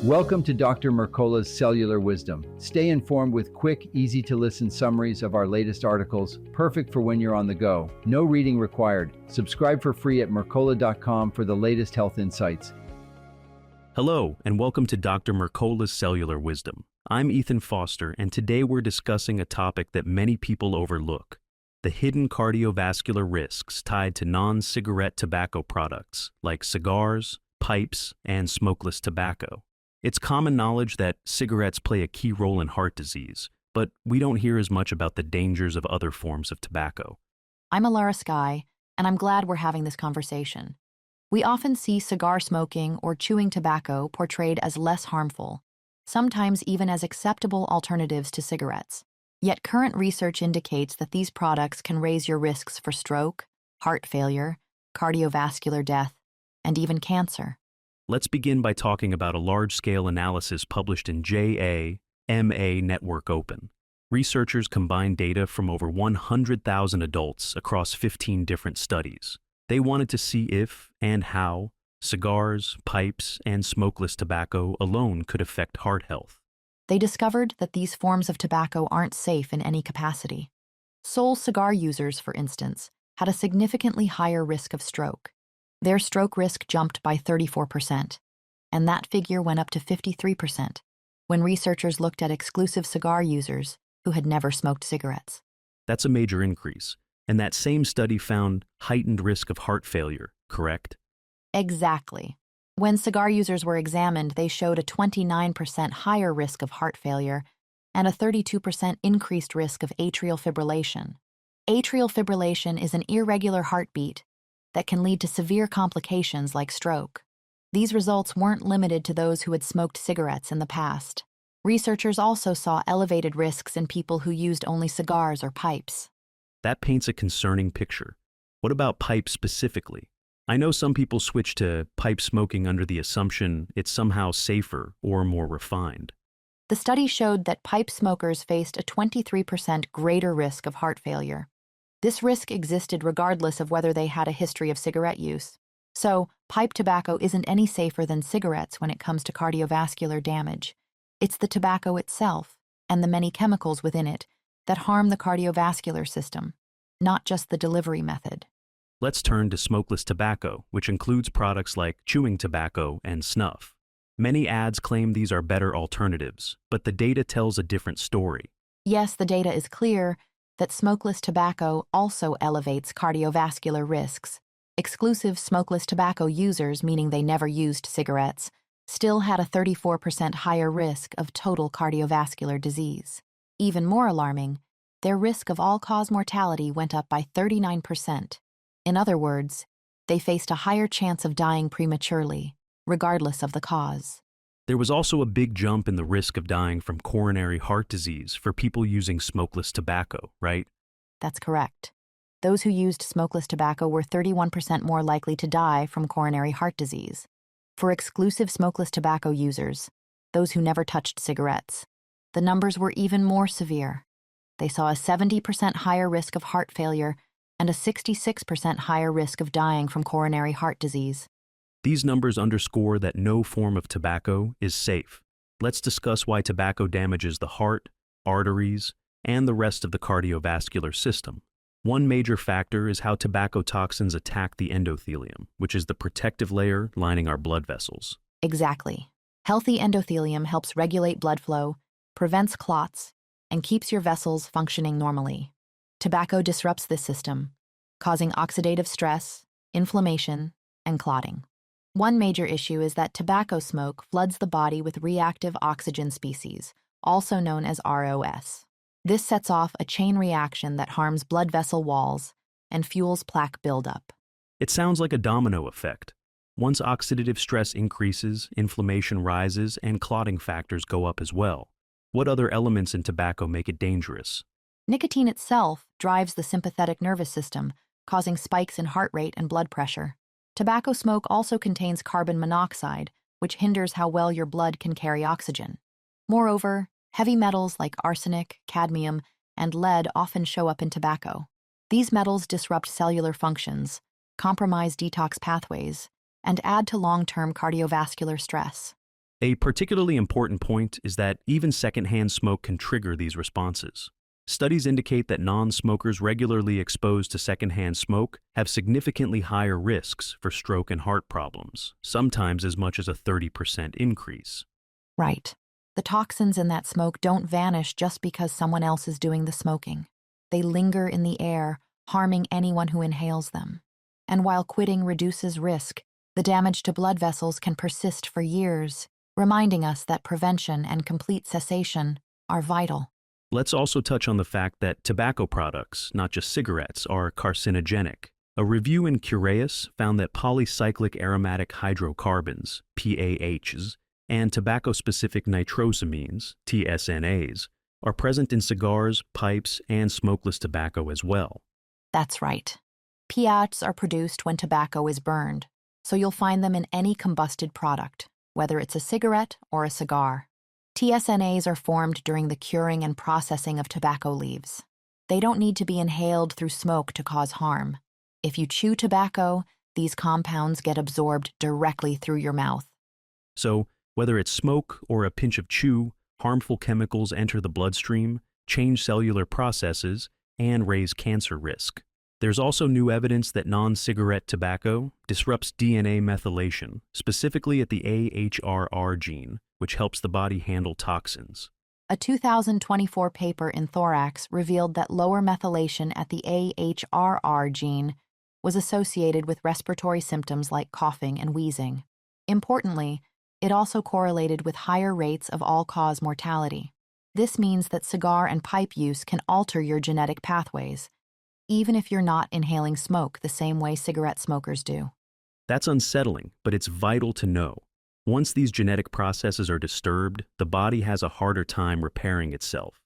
Welcome to Dr. Mercola's Cellular Wisdom. Stay informed with quick, easy-to-listen summaries of our latest articles, perfect for when you're on the go. No reading required. Subscribe for free at mercola.com for the latest health insights. Hello, and welcome to Dr. Mercola's Cellular Wisdom. I'm Ethan Foster, and today we're discussing a topic that many people overlook: the hidden cardiovascular risks tied to non-cigarette tobacco products like cigars, pipes, and smokeless tobacco. It's common knowledge that cigarettes play a key role in heart disease, but we don't hear as much about the dangers of other forms of tobacco. I'm Alara Skye, and I'm glad we're having this conversation. We often see cigar smoking or chewing tobacco portrayed as less harmful, sometimes even as acceptable alternatives to cigarettes. Yet current research indicates that these products can raise your risks for stroke, heart failure, cardiovascular death, and even cancer. Let's begin by talking about a large-scale analysis published in JAMA Network Open. Researchers combined data from over 100,000 adults across 15 different studies. They wanted to see if and how cigars, pipes, and smokeless tobacco alone could affect heart health. They discovered that these forms of tobacco aren't safe in any capacity. Sole cigar users, for instance, had a significantly higher risk of stroke. Their stroke risk jumped by 34%, and that figure went up to 53% when researchers looked at exclusive cigar users who had never smoked cigarettes. That's a major increase, and that same study found heightened risk of heart failure, correct? Exactly. When cigar users were examined, they showed a 29% higher risk of heart failure and a 32% increased risk of atrial fibrillation. Atrial fibrillation is an irregular heartbeat that can lead to severe complications like stroke. These results weren't limited to those who had smoked cigarettes in the past. Researchers also saw elevated risks in people who used only cigars or pipes. That paints a concerning picture. What about pipes specifically? I know some people switch to pipe smoking under the assumption it's somehow safer or more refined. The study showed that pipe smokers faced a 23% greater risk of heart failure. This risk existed regardless of whether they had a history of cigarette use. So, pipe tobacco isn't any safer than cigarettes when it comes to cardiovascular damage. It's the tobacco itself, and the many chemicals within it, that harm the cardiovascular system, not just the delivery method. Let's turn to smokeless tobacco, which includes products like chewing tobacco and snuff. Many ads claim these are better alternatives, but the data tells a different story. Yes, the data is clear that smokeless tobacco also elevates cardiovascular risks. Exclusive smokeless tobacco users, meaning they never used cigarettes, still had a 34% higher risk of total cardiovascular disease. Even more alarming, their risk of all-cause mortality went up by 39%. In other words, they faced a higher chance of dying prematurely, regardless of the cause. There was also a big jump in the risk of dying from coronary heart disease for people using smokeless tobacco, right? That's correct. Those who used smokeless tobacco were 31% more likely to die from coronary heart disease. For exclusive smokeless tobacco users, those who never touched cigarettes, the numbers were even more severe. They saw a 70% higher risk of heart failure and a 66% higher risk of dying from coronary heart disease. These numbers underscore that no form of tobacco is safe. Let's discuss why tobacco damages the heart, arteries, and the rest of the cardiovascular system. One major factor is how tobacco toxins attack the endothelium, which is the protective layer lining our blood vessels. Exactly. Healthy endothelium helps regulate blood flow, prevents clots, and keeps your vessels functioning normally. Tobacco disrupts this system, causing oxidative stress, inflammation, and clotting. One major issue is that tobacco smoke floods the body with reactive oxygen species, also known as ROS. This sets off a chain reaction that harms blood vessel walls and fuels plaque buildup. It sounds like a domino effect. Once oxidative stress increases, inflammation rises, and clotting factors go up as well. What other elements in tobacco make it dangerous? Nicotine itself drives the sympathetic nervous system, causing spikes in heart rate and blood pressure. Tobacco smoke also contains carbon monoxide, which hinders how well your blood can carry oxygen. Moreover, heavy metals like arsenic, cadmium, and lead often show up in tobacco. These metals disrupt cellular functions, compromise detox pathways, and add to long-term cardiovascular stress. A particularly important point is that even secondhand smoke can trigger these responses. Studies indicate that non-smokers regularly exposed to secondhand smoke have significantly higher risks for stroke and heart problems, sometimes as much as a 30% increase. Right. The toxins in that smoke don't vanish just because someone else is doing the smoking. They linger in the air, harming anyone who inhales them. And while quitting reduces risk, the damage to blood vessels can persist for years, reminding us that prevention and complete cessation are vital. Let's also touch on the fact that tobacco products, not just cigarettes, are carcinogenic. A review in Cureus found that polycyclic aromatic hydrocarbons, PAHs, and tobacco-specific nitrosamines, TSNAs, are present in cigars, pipes, and smokeless tobacco as well. That's right. PAHs are produced when tobacco is burned, so you'll find them in any combusted product, whether it's a cigarette or a cigar. TSNAs are formed during the curing and processing of tobacco leaves. They don't need to be inhaled through smoke to cause harm. If you chew tobacco, these compounds get absorbed directly through your mouth. So, whether it's smoke or a pinch of chew, harmful chemicals enter the bloodstream, change cellular processes, and raise cancer risk. There's also new evidence that non-cigarette tobacco disrupts DNA methylation, specifically at the AHRR gene, which helps the body handle toxins. A 2024 paper in Thorax revealed that lower methylation at the AHRR gene was associated with respiratory symptoms like coughing and wheezing. Importantly, it also correlated with higher rates of all-cause mortality. This means that cigar and pipe use can alter your genetic pathways, even if you're not inhaling smoke the same way cigarette smokers do. That's unsettling, but it's vital to know. Once these genetic processes are disturbed, the body has a harder time repairing itself.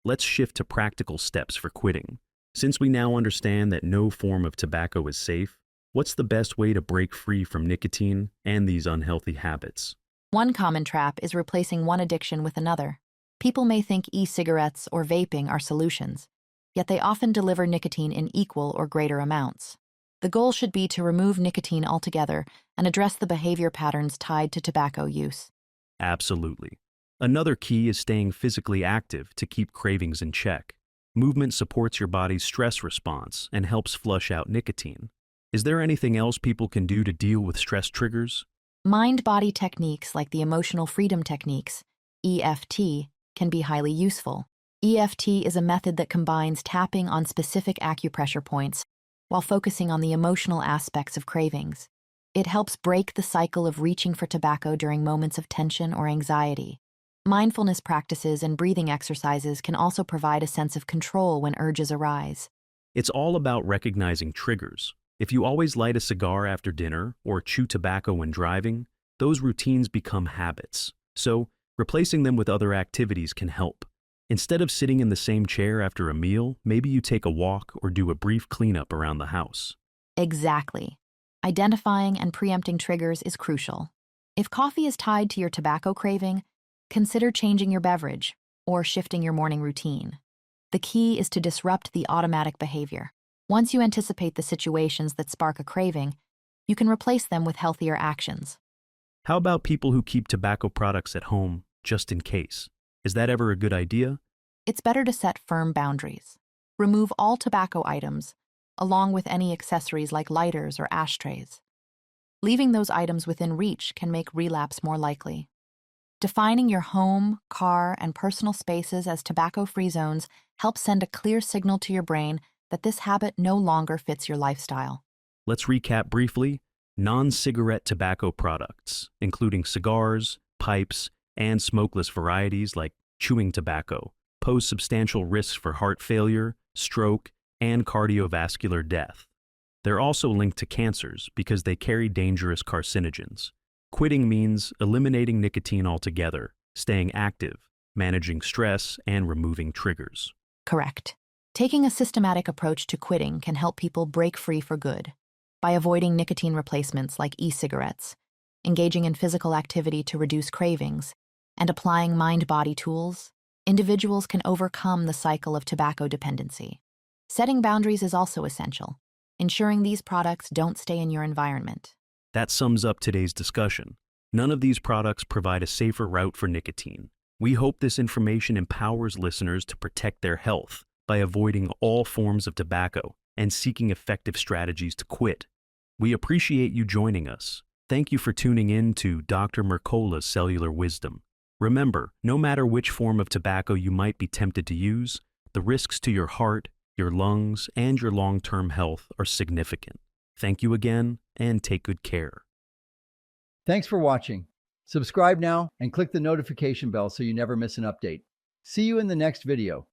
Let's shift to practical steps for quitting. Since we now understand that no form of tobacco is safe, what's the best way to break free from nicotine and these unhealthy habits? One common trap is replacing one addiction with another. People may think e-cigarettes or vaping are solutions, yet they often deliver nicotine in equal or greater amounts. The goal should be to remove nicotine altogether and address the behavior patterns tied to tobacco use. Absolutely. Another key is staying physically active to keep cravings in check. Movement supports your body's stress response and helps flush out nicotine. Is there anything else people can do to deal with stress triggers? Mind-body techniques like the emotional freedom techniques, EFT, can be highly useful. EFT is a method that combines tapping on specific acupressure points while focusing on the emotional aspects of cravings. It helps break the cycle of reaching for tobacco during moments of tension or anxiety. Mindfulness practices and breathing exercises can also provide a sense of control when urges arise. It's all about recognizing triggers. If you always light a cigar after dinner or chew tobacco when driving, those routines become habits. So, replacing them with other activities can help. Instead of sitting in the same chair after a meal, maybe you take a walk or do a brief cleanup around the house. Exactly. Identifying and preempting triggers is crucial. If coffee is tied to your tobacco craving, consider changing your beverage or shifting your morning routine. The key is to disrupt the automatic behavior. Once you anticipate the situations that spark a craving, you can replace them with healthier actions. How about people who keep tobacco products at home just in case? Is that ever a good idea? It's better to set firm boundaries. Remove all tobacco items, along with any accessories like lighters or ashtrays. Leaving those items within reach can make relapse more likely. Defining your home, car, and personal spaces as tobacco-free zones helps send a clear signal to your brain that this habit no longer fits your lifestyle. Let's recap briefly. Non-cigarette tobacco products, including cigars, pipes, and smokeless varieties like chewing tobacco, pose substantial risks for heart failure, stroke, and cardiovascular death. They're also linked to cancers because they carry dangerous carcinogens. Quitting means eliminating nicotine altogether, staying active, managing stress, and removing triggers. Correct. Taking a systematic approach to quitting can help people break free for good. By avoiding nicotine replacements like e-cigarettes, engaging in physical activity to reduce cravings, and applying mind-body tools, individuals can overcome the cycle of tobacco dependency. Setting boundaries is also essential, ensuring these products don't stay in your environment. That sums up today's discussion. None of these products provide a safer route for nicotine. We hope this information empowers listeners to protect their health by avoiding all forms of tobacco and seeking effective strategies to quit. We appreciate you joining us. Thank you for tuning in to Dr. Mercola's Cellular Wisdom. Remember, no matter which form of tobacco you might be tempted to use, the risks to your heart, your lungs, and your long-term health are significant. Thank you again, and take good care. Thanks for watching. Subscribe now and click the notification bell so you never miss an update. See you in the next video.